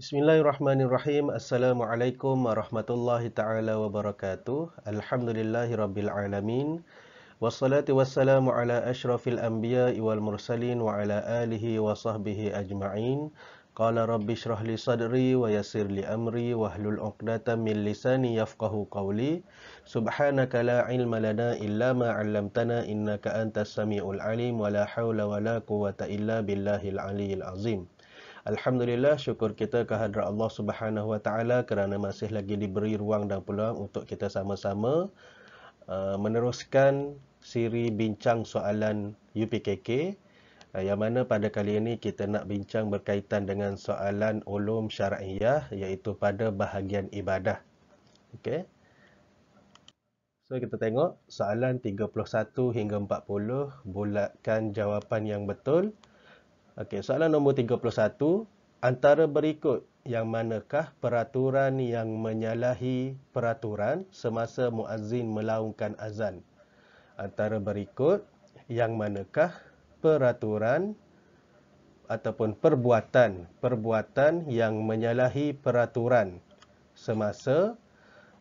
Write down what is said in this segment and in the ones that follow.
Bismillahirrahmanirrahim. Assalamualaikum warahmatullahi ta'ala wabarakatuh. Alhamdulillahi rabbil alamin. Wassalatu wassalamu ala ashrafil anbiya'i wal mursalin wa ala alihi wa sahbihi ajma'in. Qala rabbi shrah li sadri wa yassir li amri wahlul 'uqdatam min lisani yafqahu qawli. Subhanaka la ilma lana illa ma 'allamtana innaka antas samiul alim wa la haula wa la quwwata illa billahil aliyyil azim. Alhamdulillah, syukur kita kehadrat Allah Subhanahu Wa Taala kerana masih lagi diberi ruang dan peluang untuk kita sama-sama meneruskan siri bincang soalan UPKK, yang mana pada kali ini kita nak bincang berkaitan dengan soalan ulum syar'iyah, iaitu pada bahagian ibadah. Okey. So kita tengok soalan 31 hingga 40, bulatkan jawapan yang betul. Okey, soalan nombor 31, antara berikut yang manakah peraturan yang menyalahi peraturan semasa muazzin melaungkan azan? Antara berikut yang manakah peraturan ataupun perbuatan yang menyalahi peraturan semasa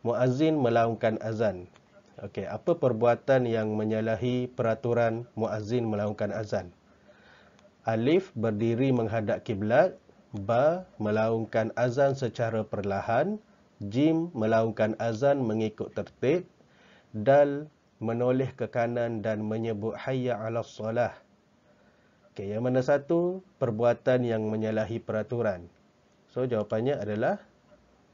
muazzin melaungkan azan? Okey, apa perbuatan yang menyalahi peraturan muazzin melaungkan azan? Alif, berdiri menghadap kiblat. Ba, melaungkan azan secara perlahan. Jim, melaungkan azan mengikut tertib. Dal, menoleh ke kanan dan menyebut hayya 'alas solah. Okey, yang mana satu perbuatan yang menyalahi peraturan? So jawapannya adalah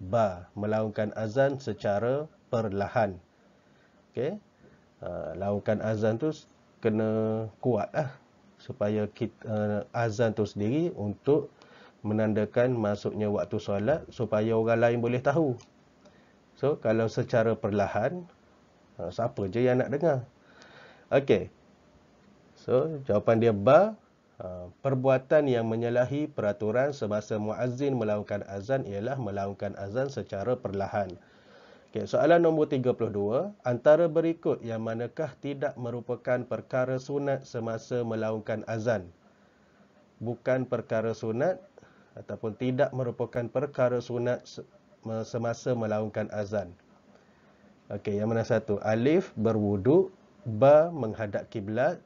ba, melaungkan azan secara perlahan. Okey. Laungkan azan tu kena kuat lah, supaya azan tu sendiri untuk menandakan masuknya waktu solat, supaya orang lain boleh tahu. So kalau secara perlahan, siapa je yang nak dengar? Okey. So jawapan dia ba, perbuatan yang menyalahi peraturan semasa muazzin melaungkan azan ialah melaungkan azan secara perlahan. Okay, soalan nombor 32, antara berikut yang manakah tidak merupakan perkara sunat semasa melaungkan azan? Bukan perkara sunat ataupun tidak merupakan perkara sunat semasa melaungkan azan. Okey, yang mana satu? Alif, berwuduk. Ba, menghadap kiblat.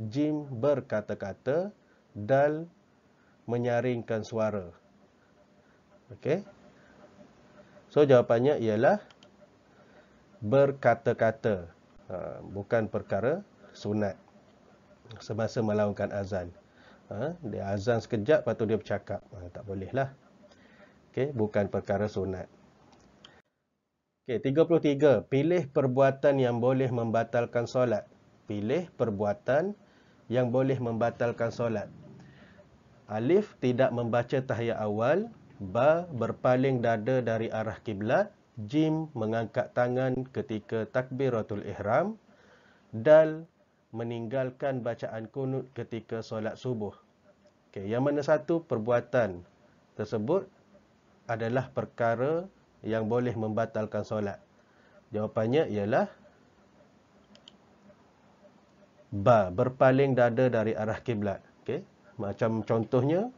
Jim, berkata-kata. Dal, menyaringkan suara. Okey. So jawapannya ialah berkata-kata, bukan perkara sunat semasa melaungkan azan. Dia azan sekejap, lepas tu dia bercakap, tak boleh lah. Okay, bukan perkara sunat. Okay, 33. Pilih perbuatan yang boleh membatalkan solat. Pilih perbuatan yang boleh membatalkan solat. Alif, tidak membaca tahiyat awal. Ba, berpaling dada dari arah kiblat. Jim, mengangkat tangan ketika takbiratul ihram. Dal, meninggalkan bacaan kunut ketika solat subuh. Okey, yang mana satu perbuatan tersebut adalah perkara yang boleh membatalkan solat? Jawapannya ialah ba, berpaling dada dari arah kiblat. Okey, macam contohnya,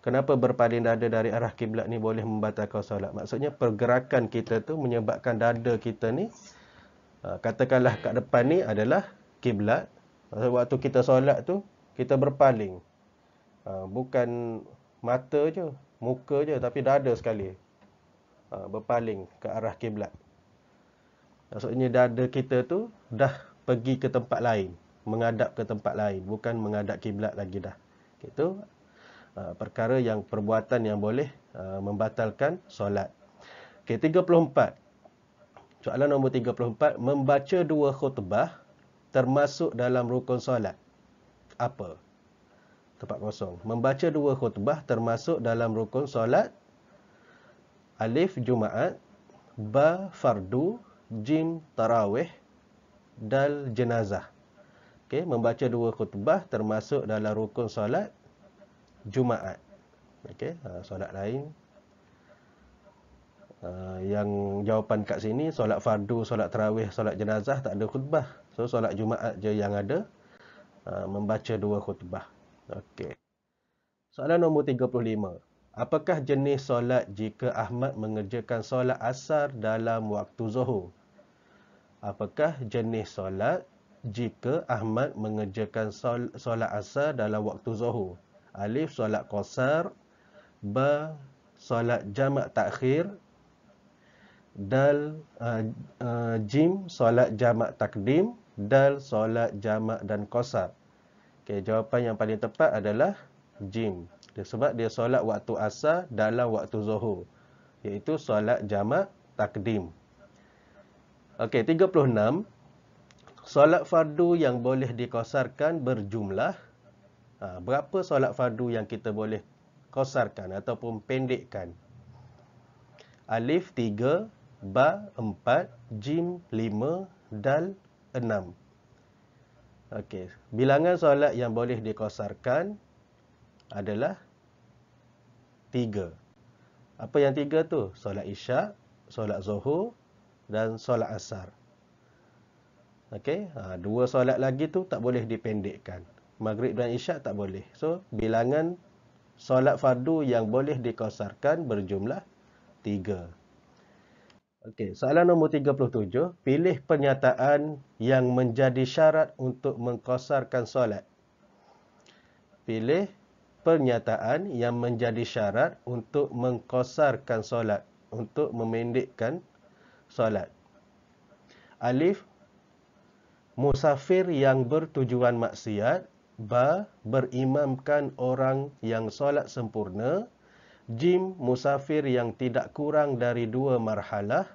kenapa berpaling dada dari arah kiblat ni boleh membatalkan solat? Maksudnya pergerakan kita tu menyebabkan dada kita ni, katakanlah kat depan ni adalah kiblat. Waktu kita solat tu, kita berpaling. Bukan mata je, muka je, tapi dada sekali. Berpaling ke arah kiblat. Maksudnya dada kita tu dah pergi ke tempat lain, menghadap ke tempat lain, bukan menghadap kiblat lagi dah. Itu perkara yang perbuatan yang boleh membatalkan solat. Okey, 34. Soalan nombor 34, membaca dua khutbah termasuk dalam rukun solat. Apa? Tempat kosong. Membaca dua khutbah termasuk dalam rukun solat. Alif, Jumaat. Ba, fardu. Jim, tarawih. Dal, jenazah. Okey, membaca dua khutbah termasuk dalam rukun solat Jumaat. Okey, solat lain. Yang jawapan kat sini, solat fardu, solat tarawih, solat jenazah tak ada khutbah. So solat Jumaat je yang ada membaca dua khutbah. Okey. Soalan nombor 35. Apakah jenis solat jika Ahmad mengerjakan solat asar dalam waktu zuhur? Apakah jenis solat jika Ahmad mengerjakan solat asar dalam waktu zuhur? Alif, solat qasar. Ba, solat jamak takhir. Dal, jim, solat jamak takdim. Dal, solat jamak dan qasar. Okey, jawapan yang paling tepat adalah jim. Sebab dia solat waktu asar dalam waktu zuhur, iaitu solat jamak takdim. Okey, 36. Solat fardu yang boleh dikosarkan berjumlah. Berapa solat fardu yang kita boleh kosarkan ataupun pendekkan? Alif 3, ba 4, jim 5, dal 6. Okey, bilangan solat yang boleh dikosarkan adalah 3. Apa yang 3 tu? Solat isyak, solat zuhur dan solat asar. Okey, 2 solat lagi tu tak boleh dipendekkan. Maghrib dan isyak tak boleh. So, bilangan solat fardu yang boleh dikosarkan berjumlah 3. Okey, soalan nombor 37. Pilih pernyataan yang menjadi syarat untuk mengkosarkan solat. Pilih pernyataan yang menjadi syarat untuk mengkosarkan solat, untuk memendekkan solat. Alif, musafir yang bertujuan maksiat. Ba, berimamkan orang yang solat sempurna. Jim, musafir yang tidak kurang dari 2 marhalah.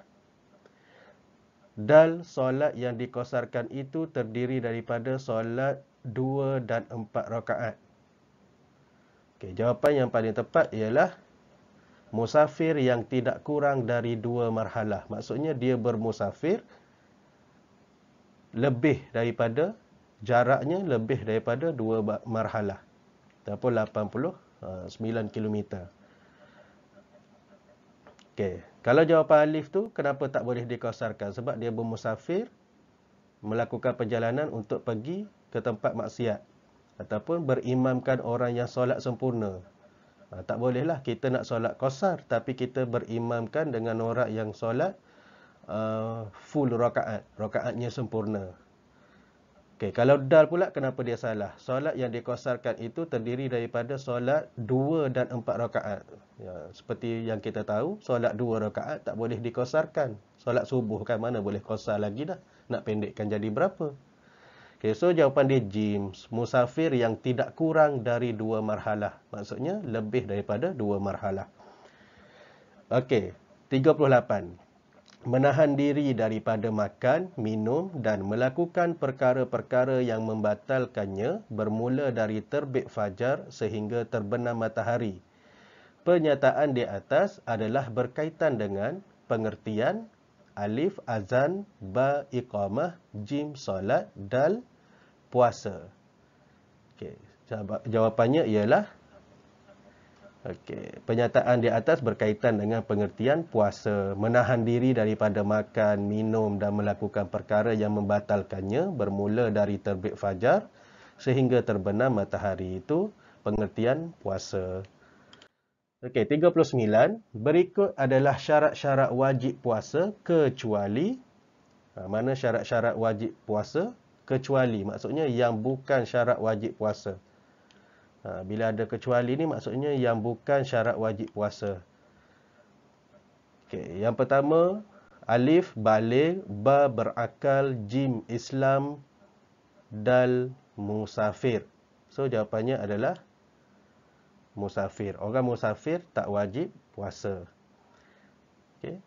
Dal, solat yang dikosarkan itu terdiri daripada solat 2 dan 4 rakaat. Okay, jawapan yang paling tepat ialah musafir yang tidak kurang dari 2 marhalah. Maksudnya dia bermusafir lebih daripada, jaraknya lebih daripada 2 marhalah. Ataupun 89 km. Okey, kalau jawapan alif tu kenapa tak boleh dikosarkan? Sebab dia bermusafir melakukan perjalanan untuk pergi ke tempat maksiat ataupun berimamkan orang yang solat sempurna. Tak bolehlah kita nak solat qasar tapi kita berimamkan dengan orang yang solat full rakaat, rakaatnya sempurna. Okey, kalau dal pula kenapa dia salah? Solat yang dikosarkan itu terdiri daripada solat 2 dan 4 rakaat. Ya, seperti yang kita tahu, solat 2 rakaat tak boleh dikosarkan. Solat subuh kan mana boleh qasar lagi dah. Nak pendekkan jadi berapa? Okay, so jawapan dia jim, musafir yang tidak kurang dari 2 marhalah. Maksudnya lebih daripada 2 marhalah. Okey, 38. Menahan diri daripada makan, minum dan melakukan perkara-perkara yang membatalkannya bermula dari terbit fajar sehingga terbenam matahari. Pernyataan di atas adalah berkaitan dengan pengertian alif azan, ba iqamah, jim solat, dal puasa. Okey, jawapannya ialah pernyataan di atas berkaitan dengan pengertian puasa, menahan diri daripada makan, minum dan melakukan perkara yang membatalkannya bermula dari terbit fajar sehingga terbenam matahari, itu pengertian puasa. Okey, 39. Berikut adalah syarat-syarat wajib puasa kecuali, mana syarat-syarat wajib puasa? Kecuali, maksudnya yang bukan syarat wajib puasa. Bila ada kecuali ni maksudnya yang bukan syarat wajib puasa. Okey, yang pertama, alif baligh, ba berakal, jim Islam, dal musafir. So jawapannya adalah musafir. Orang musafir tak wajib puasa. Okey.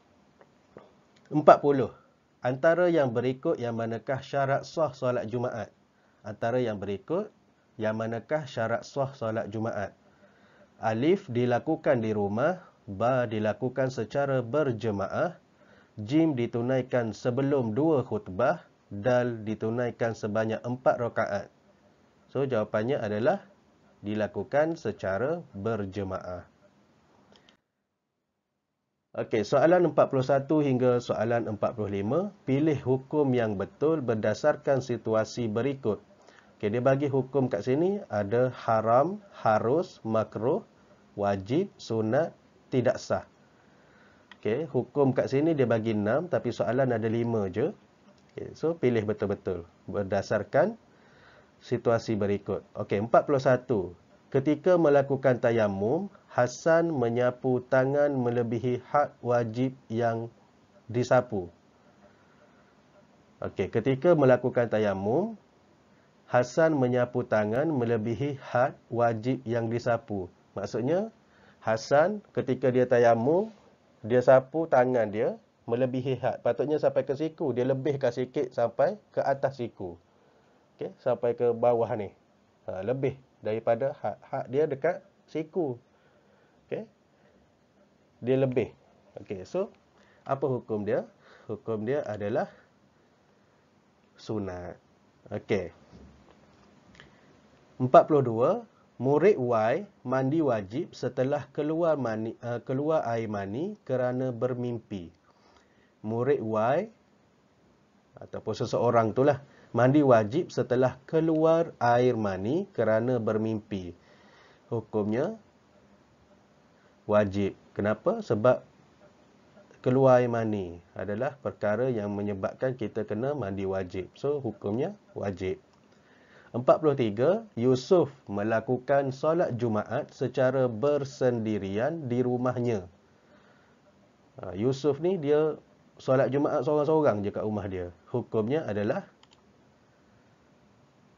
40. Antara yang berikut yang manakah syarat sah solat Jumaat? Antara yang berikut yang manakah syarat sah solat Jumaat? Alif, dilakukan di rumah. Ba, dilakukan secara berjemaah. Jim, ditunaikan sebelum 2 khutbah. Dal, ditunaikan sebanyak 4 rakaat. So, jawapannya adalah dilakukan secara berjemaah. Okey, soalan 41 hingga soalan 45. Pilih hukum yang betul berdasarkan situasi berikut. Okey, dia bagi hukum kat sini ada haram, harus, makruh wajib, sunat, tidak sah. Okey, hukum kat sini dia bagi 6 tapi soalan ada 5 je. Okey, so pilih betul-betul berdasarkan situasi berikut. Okey, 41. Ketika melakukan tayamum, Hasan menyapu tangan melebihi had wajib yang disapu. Okey, ketika melakukan tayamum, Hasan menyapu tangan melebihi had wajib yang disapu. Maksudnya, Hasan ketika dia tayamum, dia sapu tangan dia melebihi had. Patutnya sampai ke siku, dia lebihkan sikit sampai ke atas siku. Okey, sampai ke bawah ni. Lebih daripada had. Had dia dekat siku. Okey. Dia lebih. Okey, so apa hukum dia? Hukum dia adalah sunat. Okey. 42. Murid Y mandi wajib setelah keluar air mani kerana bermimpi. Murid Y ataupun seseorang itulah mandi wajib setelah keluar air mani kerana bermimpi. Hukumnya wajib. Kenapa? Sebab keluar air mani adalah perkara yang menyebabkan kita kena mandi wajib. So, hukumnya wajib. 43. Yusuf melakukan solat Jumaat secara bersendirian di rumahnya. Yusuf ni dia solat Jumaat seorang-seorang je kat rumah dia. Hukumnya adalah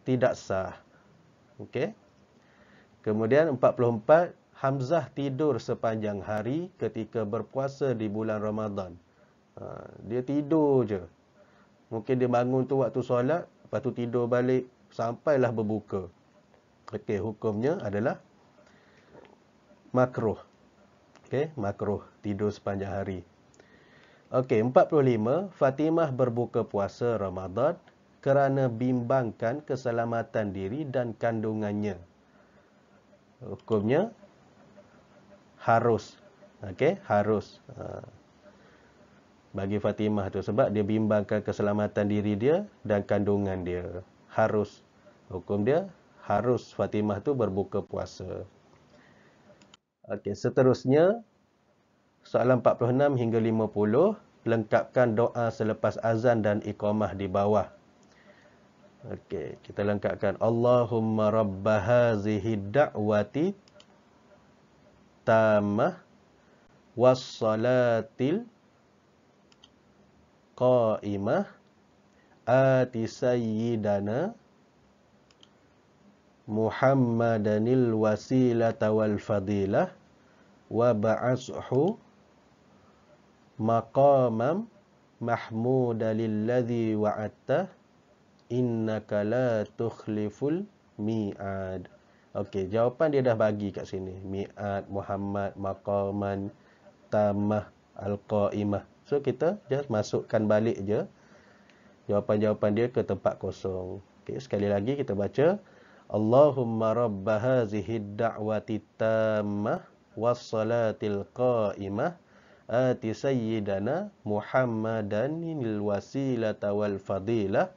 tidak sah. Okey. Kemudian 44. Hamzah tidur sepanjang hari ketika berpuasa di bulan Ramadan. Dia tidur je. Mungkin dia bangun tu waktu solat, lepas tu tidur balik sampailah berbuka. Okey, hukumnya adalah makruh. Okey, makruh tidur sepanjang hari. Okey, 45. Fatimah berbuka puasa Ramadan kerana bimbangkan keselamatan diri dan kandungannya. Hukumnya harus. Okey, harus. Bagi Fatimah tu sebab dia bimbangkan keselamatan diri dia dan kandungan dia. Harus. Hukum dia harus Fatimah tu berbuka puasa. Okey, seterusnya soalan 46 hingga 50, lengkapkan doa selepas azan dan iqamah di bawah. Okey, kita lengkapkan. Allahumma rabba hazihi da'wati tammah wassalatil qa'imah ati sayyidana Muhammadanil wasilata wal fadilah wa ba'ashu maqamam mahmuda lilladzi wa'atta innaka la tukhliful mi'ad. Okey, jawapan dia dah bagi kat sini. Mi'ad, Muhammad, maqaman, tamah, al-qa'imah. So, kita just masukkan balik je jawapan-jawapan dia ke tempat kosong. Okey, sekali lagi kita baca. Allahumma rabba hazihi da'wati tammah wassalatil qa'imah ati sayyidana Muhammadanil wasilata wal fadilah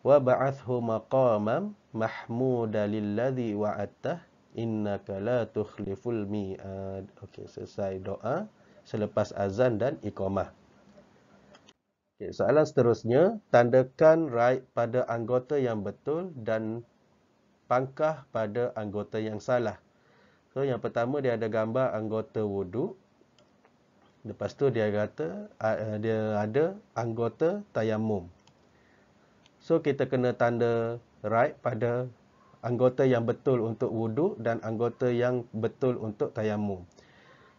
wa ba'athu maqamam mahmuda lilladzi wa'attah innaka la tukhliful mi'ad. Okey, selesai doa selepas azan dan iqamah. Okey, soalan seterusnya, tandakan right pada anggota yang betul dan pangkah pada anggota yang salah. So, yang pertama dia ada gambar anggota wuduk. Lepas tu dia kata dia ada anggota tayamum. So, kita kena tanda right pada anggota yang betul untuk wuduk dan anggota yang betul untuk tayamum.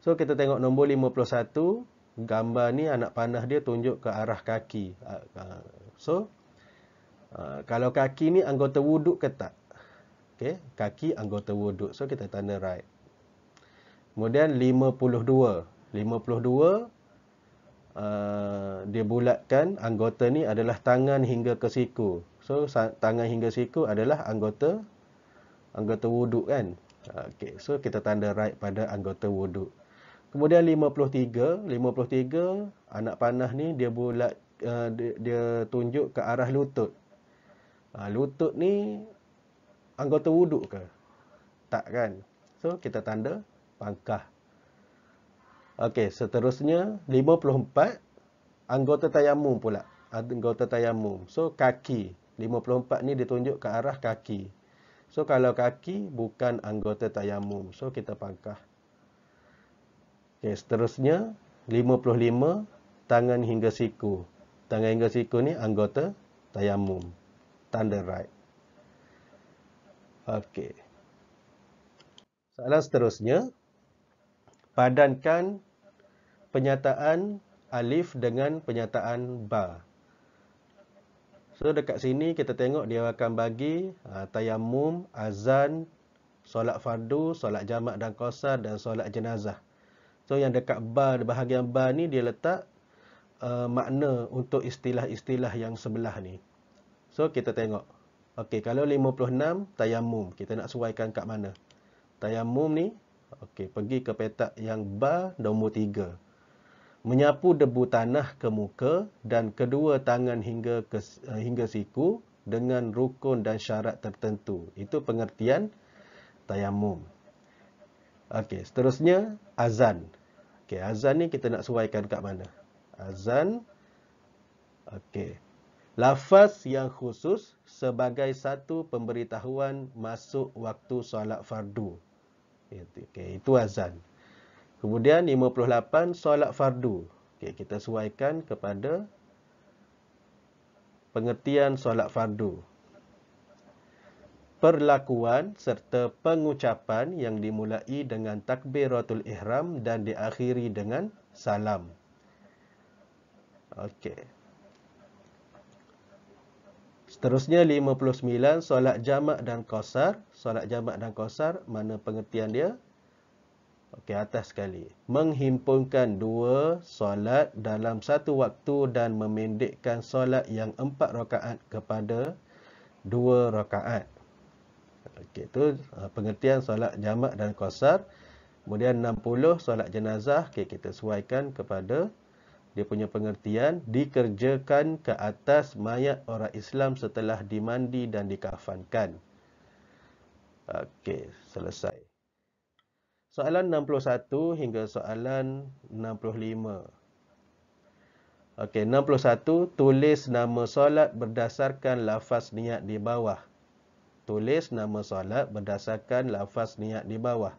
So, kita tengok nombor 51. Gambar ni anak panah dia tunjuk ke arah kaki. So, kalau kaki ni anggota wuduk ke tak? Okey, kaki anggota wuduk. So, kita tanda right. Kemudian 52. 52, dia bulatkan anggota ni adalah tangan hingga ke siku. So, tangan hingga siku adalah anggota wuduk kan. Okey, so kita tanda right pada anggota wuduk. Kemudian 53, anak panah ni dia bulat, dia tunjuk ke arah lutut. Lutut ni anggota wuduk ke? Tak kan? So, kita tanda pangkah. Okey, seterusnya 54 anggota tayamum pula. Anggota tayamum. So kaki. 54 ni ditunjuk ke arah kaki. So kalau kaki bukan anggota tayamum. So kita pangkah. Okey, seterusnya 55 tangan hingga siku. Tangan hingga siku ni anggota tayamum. Tanda right. Okey. Soalan seterusnya, padankan penyataan alif dengan penyataan ba. So dekat sini kita tengok dia akan bagi tayamum, azan, solat fardu, solat jamak dan qasar dan solat jenazah. So yang dekat ba, bahagian ba ni dia letak makna untuk istilah-istilah yang sebelah ni. So kita tengok. Okey, kalau 56 tayamum, kita nak sesuaikan kat mana? Tayamum ni, okey, pergi ke petak yang ba nombor 3. Menyapu debu tanah ke muka dan kedua tangan hingga siku dengan rukun dan syarat tertentu. Itu pengertian tayamum. Okey, seterusnya azan. Okey, azan ni kita nak sesuaikan kat mana? Azan. Okey. Lafaz yang khusus sebagai satu pemberitahuan masuk waktu solat fardu. Okey, itu azan. Kemudian 58 solat fardu. Okey, kita sesuaikan kepada pengertian solat fardu. Perlakuan serta pengucapan yang dimulai dengan takbiratul ihram dan diakhiri dengan salam. Okey. Seterusnya 59 solat jamak dan qasar. Solat jamak dan qasar, mana pengertian dia? Okey, atas sekali. Menghimpunkan dua solat dalam satu waktu dan memendekkan solat yang 4 rakaat kepada 2 rakaat. Okey, itu pengertian solat jamak dan qasar. Kemudian 60 solat jenazah. Okey, kita sesuaikan kepada dia punya pengertian, dikerjakan ke atas mayat orang Islam setelah dimandi dan dikafankan. Okey, selesai. Soalan 61 hingga soalan 65. Okey, 61, tulis nama solat berdasarkan lafaz niat di bawah. Tulis nama solat berdasarkan lafaz niat di bawah.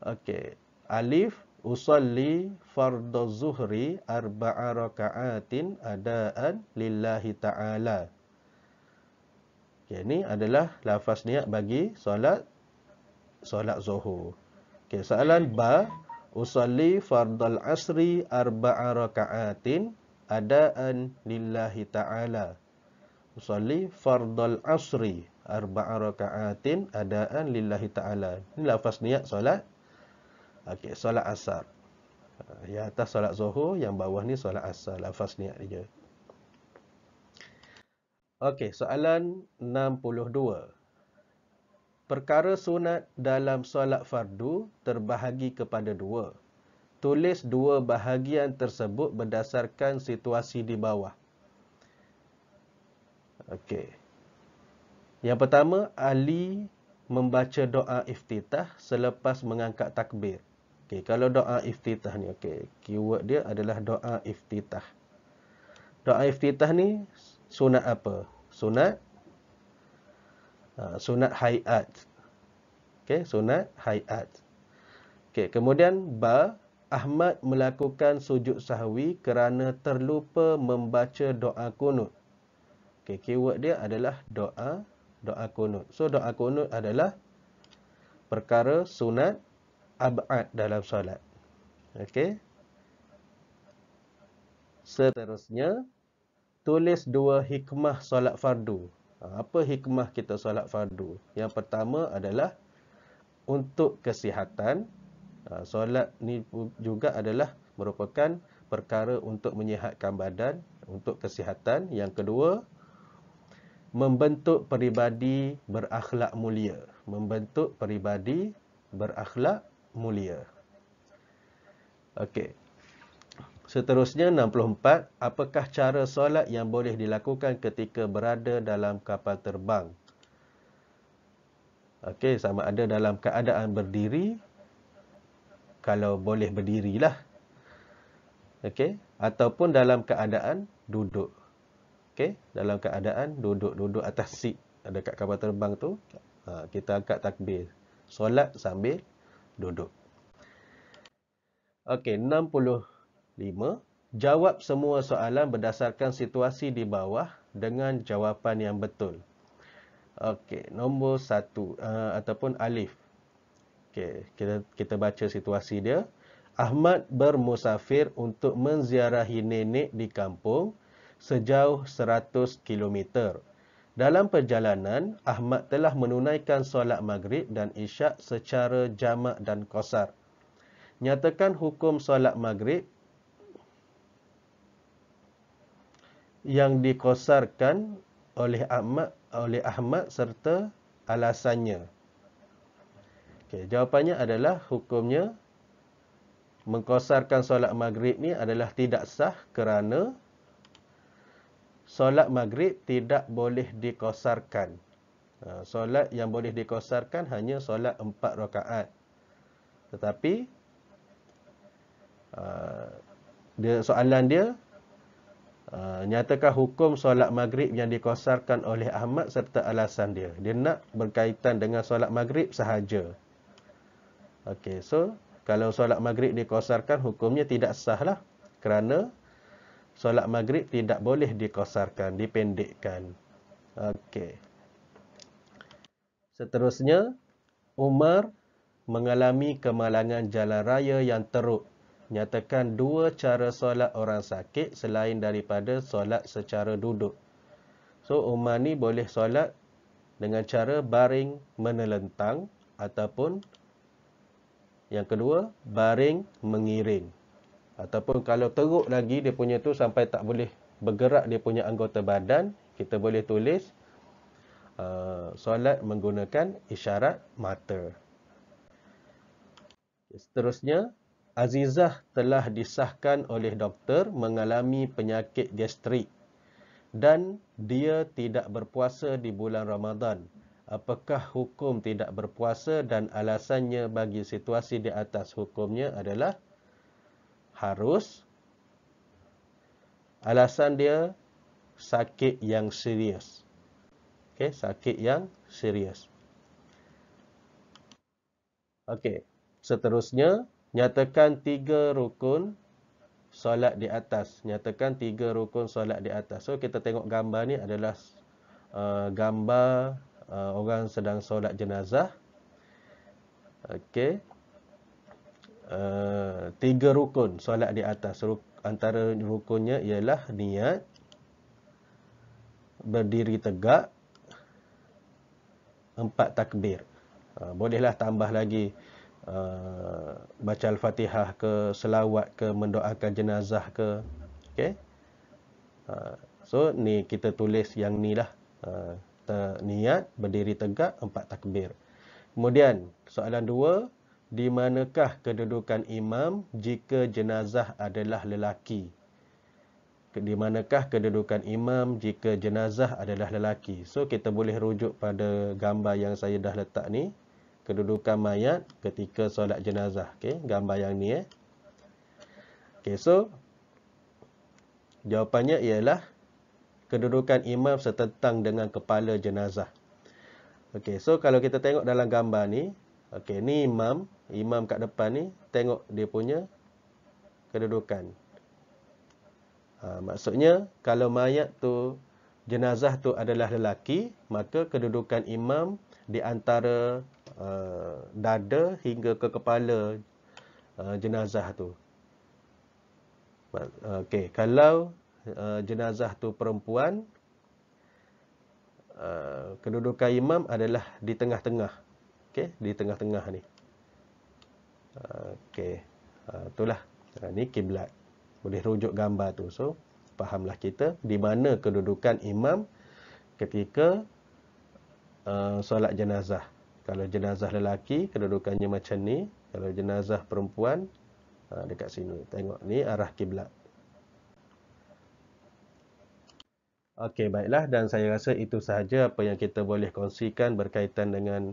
Okey, alif, usalli fardhu zuhri arba'a raka'atin adaan lillahi ta'ala. Okey, ini adalah lafaz niat bagi solat zuhur. Okey, soalan ba, usalli fardal asri arba'a raka'atin adaan lillahi ta'ala. Usalli fardal asri arba'a raka'atin adaan lillahi ta'ala. Ini lafaz niat solat. Okey, solat asar. Yang atas solat zuhur, yang bawah ni solat asar. Lafaz niat dia. Okey, soalan 62. Perkara sunat dalam solat fardu terbahagi kepada 2. Tulis 2 bahagian tersebut berdasarkan situasi di bawah. Okey. Yang pertama, Ali membaca doa iftitah selepas mengangkat takbir. Okey, kalau doa iftitah ni, okey, keyword dia adalah doa iftitah. Doa iftitah ni sunat apa? Sunat hayat. Okey, sunat hayat. Okey, kemudian ba, Ahmad melakukan sujud sahwi kerana terlupa membaca doa kunut. Okey, keyword dia adalah doa kunut. So doa kunut adalah perkara sunat ab'ad dalam solat. Okey. Seterusnya, tulis 2 hikmah solat fardu. Apa hikmah kita solat fardu? Yang pertama adalah untuk kesihatan. Solat ni juga adalah merupakan perkara untuk menyihatkan badan, untuk kesihatan. Yang kedua, membentuk peribadi berakhlak mulia. Membentuk peribadi berakhlak mulia. Okey. Seterusnya 64, apakah cara solat yang boleh dilakukan ketika berada dalam kapal terbang? Okey, sama ada dalam keadaan berdiri kalau boleh berdirilah. Okey, ataupun dalam keadaan duduk. Okey, dalam keadaan duduk atas seat dekat kapal terbang tu, kita angkat takbir. Solat sambil duduk. Okey, 65. Jawab semua soalan berdasarkan situasi di bawah dengan jawapan yang betul. Okey, nombor 1 ataupun alif. Okey, kita baca situasi dia. Ahmad bermusafir untuk menziarahi nenek di kampung sejauh 100 kilometer. Dalam perjalanan, Ahmad telah menunaikan solat maghrib dan isyak secara jamak dan qasar. Nyatakan hukum solat maghrib yang dikosarkan oleh Ahmad serta alasannya. Okey, jawapannya adalah hukumnya mengkosarkan solat maghrib ni adalah tidak sah kerana solat maghrib tidak boleh dikosarkan. Solat yang boleh dikosarkan hanya solat 4 rakaat. Tetapi soalan dia nyatakan hukum solat maghrib yang dikosarkan oleh Ahmad serta alasan dia. Dia nak berkaitan dengan solat maghrib sahaja. Okey, so kalau solat maghrib dikosarkan, hukumnya tidak sah lah. Kerana solat maghrib tidak boleh dikosarkan, dipendekkan. Okey. Seterusnya, Umar mengalami kemalangan jalan raya yang teruk. Nyatakan 2 cara solat orang sakit selain daripada solat secara duduk. So, Umar ni boleh solat dengan cara baring menelentang ataupun yang kedua, baring mengiring. Ataupun kalau teruk lagi dia punya tu sampai tak boleh bergerak dia punya anggota badan, kita boleh tulis solat menggunakan isyarat mata. Seterusnya, Azizah telah disahkan oleh doktor mengalami penyakit gastrik dan dia tidak berpuasa di bulan Ramadan. Apakah hukum tidak berpuasa dan alasannya bagi situasi di atas? Hukumnya adalah harus. Alasan dia sakit yang serius. Okey, sakit yang serius. Okey, seterusnya nyatakan 3 rukun solat di atas. Nyatakan 3 rukun solat di atas. So kita tengok gambar ni adalah gambar orang sedang solat jenazah. Okey. 3 rukun solat di atas. Antara rukunnya ialah niat, berdiri tegak, 4 takbir. Bolehlah tambah lagi baca Al-Fatihah ke, selawat ke, mendoakan jenazah ke. Okey. So ni kita tulis yang ni lah. Niat, berdiri tegak, 4 takbir. Kemudian soalan 2, di manakah kedudukan imam jika jenazah adalah lelaki? Di manakah kedudukan imam jika jenazah adalah lelaki? So kita boleh rujuk pada gambar yang saya dah letak ni, kedudukan mayat ketika solat jenazah. Okey, gambar yang ni Okey, so jawapannya ialah kedudukan imam setentang dengan kepala jenazah. Okey, so kalau kita tengok dalam gambar ni, okey, ni imam kat depan ni, tengok dia punya kedudukan. Maksudnya kalau mayat tu, jenazah tu adalah lelaki, maka kedudukan imam di antara dada hingga ke kepala jenazah tu. Okey, kalau jenazah tu perempuan, kedudukan imam adalah di tengah-tengah. Okey, di tengah-tengah ni. Okey, itulah. Ni kiblat. Boleh rujuk gambar tu. So, fahamlah kita di mana kedudukan imam ketika solat jenazah. Kalau jenazah lelaki, kedudukannya macam ni. Kalau jenazah perempuan, dekat sini. Tengok, ni arah kiblat. Okey, baiklah. Dan saya rasa itu sahaja apa yang kita boleh kongsikan berkaitan dengan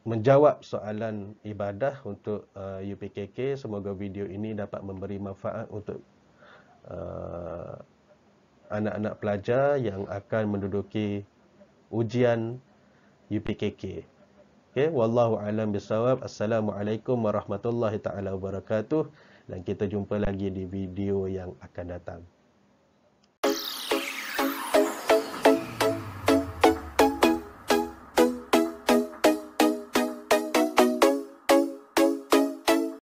menjawab soalan ibadah untuk UPKK. Semoga video ini dapat memberi manfaat untuk anak-anak pelajar yang akan menduduki ujian UPKK. Okay, wallahu alam bisawab. Assalamualaikum warahmatullahi taala wabarakatuh, dan kita jumpa lagi di video yang akan datang.